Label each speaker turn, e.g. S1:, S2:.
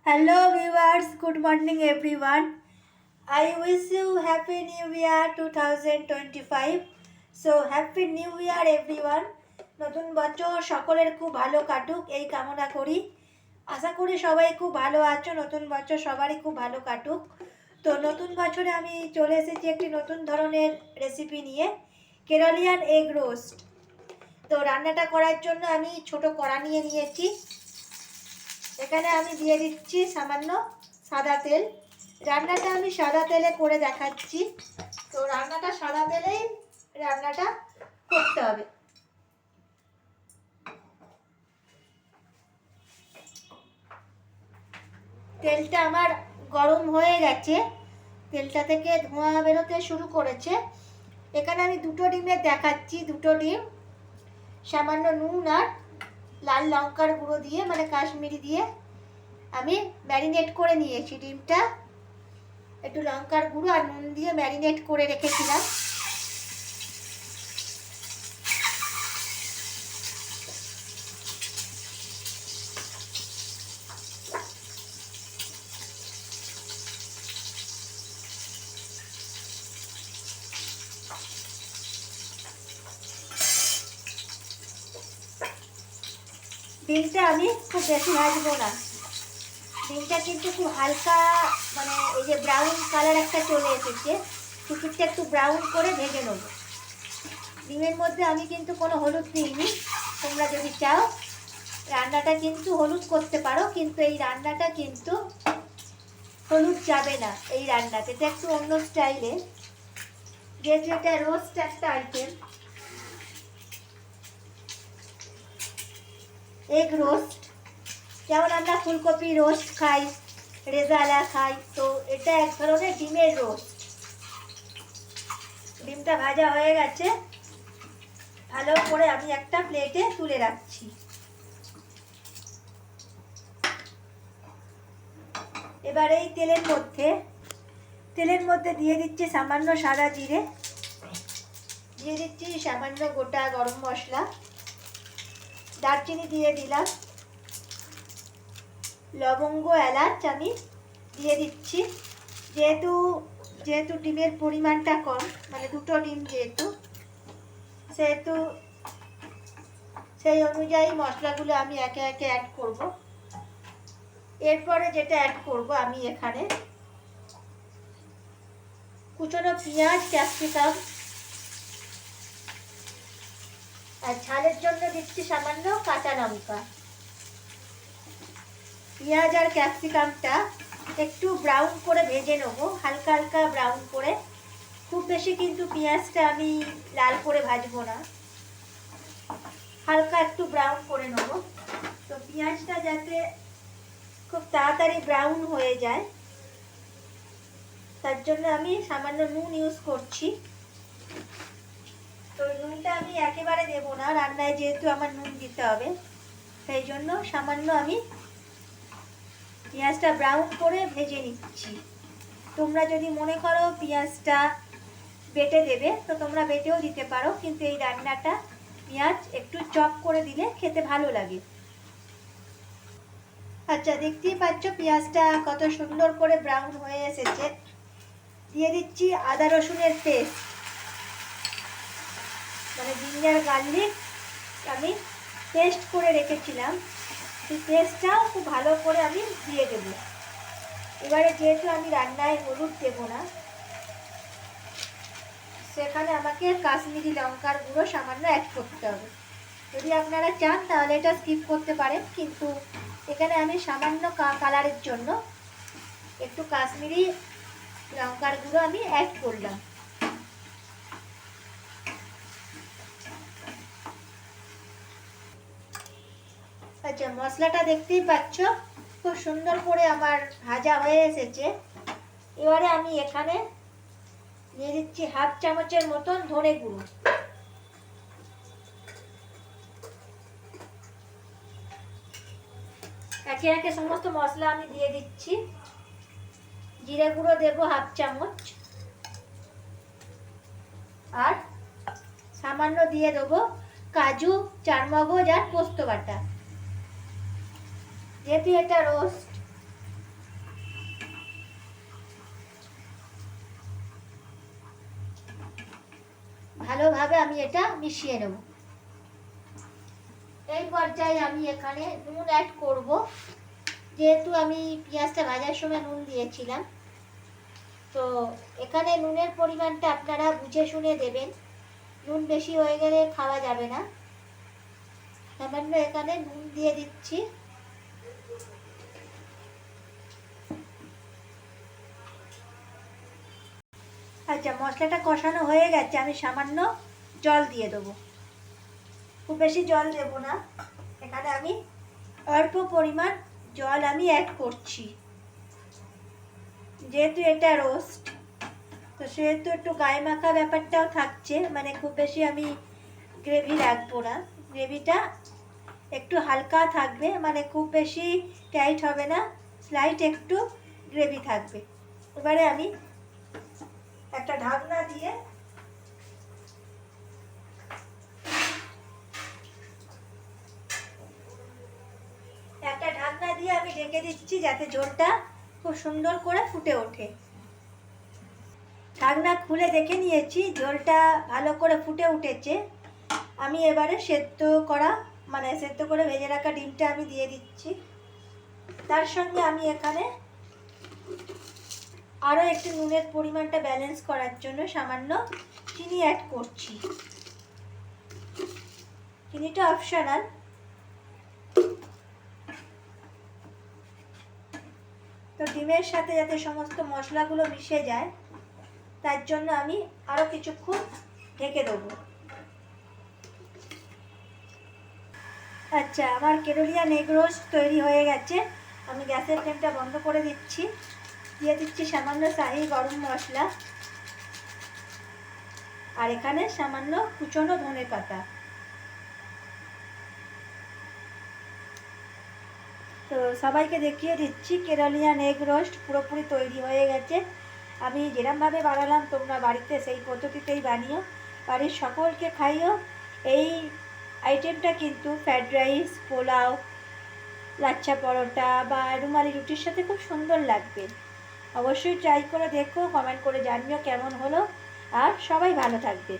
S1: Hello viewers, good morning everyone. I wish you happy new year 2025. So happy new year everyone. নতুন বছর সকলের খুব ভালো কাটুক এই কামনা করি। আশা করি সবাই খুব ভালো আছো। নতুন বছর সবারই খুব ভালো কাটুক। তো নতুন বছরে আমি চলে এসেছি একটি নতুন ধরনের রেসিপি নিয়ে, কেরালিয়ান এগ রোস্ট। তো রান্নাটা করার জন্য আমি ছোট কড়া নিয়ে নিয়েছি। এখানে আমি দিয়ে দিচ্ছি সামান্য সাদা তেল। রান্নাটা আমি সাদা তেলে করে দেখাচ্ছি। তো রান্নাটা সাদা তেলেই রান্নাটা করতে হবে। তেলটা আমার গরম হয়ে গেছে, তেলটা থেকে ধোঁয়া বেরোতে শুরু করেছে। এখানে আমি দুটো ডিমের দেখাচ্ছি, দুটো ডিম সামান্য নুন আর লাল লঙ্কার গুঁড়ো দিয়ে মানে কাশ্মীরি দিয়ে আমি ম্যারিনেট করে নিয়েছি। ডিমটা একটু লঙ্কার গুঁড়ো আর নুন দিয়ে ম্যারিনেট করে রেখেছিলাম। ডিমটা আমি খুব বেশি ভাজবো না। ডিমটা কিন্তু খুব হালকা মানে এই যে ব্রাউন কালার একটা চলে এসেছে, কুকুরটা একটু ব্রাউন করে ভেজে নেব। ডিমের মধ্যে আমি কিন্তু কোনো হলুদ দিইনি। তোমরা যদি চাও রান্নাটা কিন্তু হলুদ করতে পারো, কিন্তু এই রান্নাটা কিন্তু হলুদ যাবে না। এই রান্নাতে এটা একটু অন্য স্টাইলে, যেহেতু এটা রোস্ট একটা আইটেম, এগ রোস্ট। যেমন আমরা ফুলকপি রোস্ট খাই, রেজালা খাই, তো এটা এক ধরনের ডিমের রোস্ট। ডিমটা ভাজা হয়ে গেছে, ভালো করে আমি একটা প্লেটে তুলে রাখছি। এবার এই তেলের মধ্যে দিয়ে দিচ্ছি সামান্য সাদা জিরে, দিয়ে দিচ্ছি সামান্য গোটা গরম মশলা, দারচিনি দিয়ে দিলাম, লবঙ্গ এলাচ আমি দিয়ে দিচ্ছি। যেহেতু ডিমের পরিমাণটা কম, মানে দুটো ডিম সেহেতু সেই অনুযায়ী মশলাগুলো আমি একে একে অ্যাড করব। এরপরে যেটা অ্যাড করব আমি এখানে কুচনো পেঁয়াজ, ক্যাপসিকাম, আর ঝালের জন্য দিচ্ছি সামান্য কাঁচা লঙ্কা। পেঁয়াজ আর ক্যাপসিকামটা একটু ব্রাউন করে ভেজে নেবো, হালকা হালকা ব্রাউন করে। খুব বেশি কিন্তু পেঁয়াজটা আমি লাল করে ভাজবো না, হালকা একটু ব্রাউন করে নেবো। তো পেঁয়াজটা যাতে খুব তাড়াতাড়ি ব্রাউন হয়ে যায় তার জন্য আমি সামান্য নুন ইউজ করছি। তো নুনটা আমি একেবারে দেবো না, রান্নায় যেহেতু আমার নুন দিতে হবে, সেই জন্য সামান্য আমি পেঁয়াজটা ব্রাউন করে ভেজে নিচ্ছি। তোমরা যদি মনে করো পেঁয়াজটা বেটে দেবে তো তোমরা বেটেও দিতে পারো, কিন্তু এই রান্নাটা পেঁয়াজ একটু চপ করে দিলে খেতে ভালো লাগে। আচ্ছা, দেখতেই পাচ্ছ পেঁয়াজটা কত সুন্দর করে ব্রাউন হয়ে এসেছে। দিয়ে দিচ্ছি আদা রসুনের পেস্ট, মানে জিঞ্জার গার্লিক আমি পেস্ট করে রেখেছিলাম, সেই পেস্টটাও খুব ভালো করে আমি দিয়ে দেব। এবারে যেহেতু আমি রান্নায় হলুদ দেবো না, সেখানে আমাকে কাশ্মীরি লঙ্কার গুঁড়ো সামান্য অ্যাড করতে হবে। যদি আপনারা চান তাহলে এটা স্কিপ করতে পারেন, কিন্তু এখানে আমি সামান্য কালারের জন্য একটু কাশ্মীরি লঙ্কার গুঁড়ো আমি অ্যাড করলাম। আচ্ছা, মশলাটা দেখতেই পাচ্ছ খুব সুন্দর করে আমার ভাজা হয়ে এসেছে। এবারে আমি এখানে দিয়ে দিচ্ছি হাফ চামচের মতন ধনে গুঁড়ো। একে একে সমস্ত মশলা আমি দিয়ে দিচ্ছি। জিরে গুঁড়ো দেবো হাফ চামচ, আর সামান্য দিয়ে দেবো কাজু, চারমগজ আর পোস্ত বাটা। যেহেতু এটা রোস্ট ভালোভাবে আমি এটা মিশিয়ে নেব। এই পর্যায়ে আমি এখানে নুন অ্যাড করব, যেহেতু আমি পেঁয়াজটা ভাজার সময় নুন দিয়েছিলাম। তো এখানে নুনের পরিমাণটা আপনারা বুঝে শুনে দেবেন, নুন বেশি হয়ে গেলে খাওয়া যাবে না। সামান্য এখানে নুন দিয়ে দিচ্ছি। আচ্ছা, মশলাটা কষানো হয়ে গেছে, আমি সামান্য জল দিয়ে দেবো, খুব বেশি জল দেব না। এখানে আমি অল্প পরিমাণ জল আমি অ্যাড করছি, যেহেতু এটা রোস্ট, তো সেহেতু একটু গায়ে মাখা ব্যাপারটাও থাকছে, মানে খুব বেশি আমি গ্রেভি রাখবো না, গ্রেভিটা একটু হালকা থাকবে, মানে খুব বেশি টাইট হবে না, স্লাইট একটু গ্রেভি থাকবে। এবারে আমি একটা ঢাকনা দিয়ে আমি ঢেকে দিচ্ছি, যাতে ঝোলটা খুব সুন্দর করে ফুটে ওঠে। ঢাকনা খুলে দেখে নিয়েছি, ঝোলটা ভালো করে ফুটে উঠেছে। আমি এবারে সেদ্ধ করে ভেজে রাখা ডিমটা আমি দিয়ে দিচ্ছি। তার সঙ্গে আমি এখানে আরও একটু নুনের পরিমাণটা ব্যালেন্স করার জন্য সামান্য চিনি অ্যাড করছি। চিনিটা অপশনাল। তো ডিমের সাথে যাতে সমস্ত মশলাগুলো মিশে যায়, তার জন্য আমি আরও কিছুক্ষণ ঢেকে দেবো। আচ্ছা, আমার কেরোলিয়ান এগ রোস্ট তৈরি হয়ে গেছে। আমি গ্যাসের ফ্লেমটা বন্ধ করে দিচ্ছি, দিয়ে দিচ্ছি সামান্য শাহি গরম মশলা, আর এখানে সামান্য কুচনো ধনেপাতা। তো সবাইকে দেখিয়ে দিচ্ছি, কেরোলিয়ান এগ রোস্ট পুরোপুরি তৈরি হয়ে গেছে। আমি যেরমভাবে বানালাম তোমরা বাড়িতে সেই পদ্ধতিতেই বানিও, বাড়ির সকলকে খাইও। এই আইটেমটা কিন্তু ফ্রায়েড রাইস, পোলাও, লাচ্ছা পরোটা বা রুমালি রুটির সাথে খুব সুন্দর লাগবে। অবশ্যই ট্রাই করে দেখো, কমেন্ট করে জানিও কেমন হলো, আর সবাই ভালো থাকবে।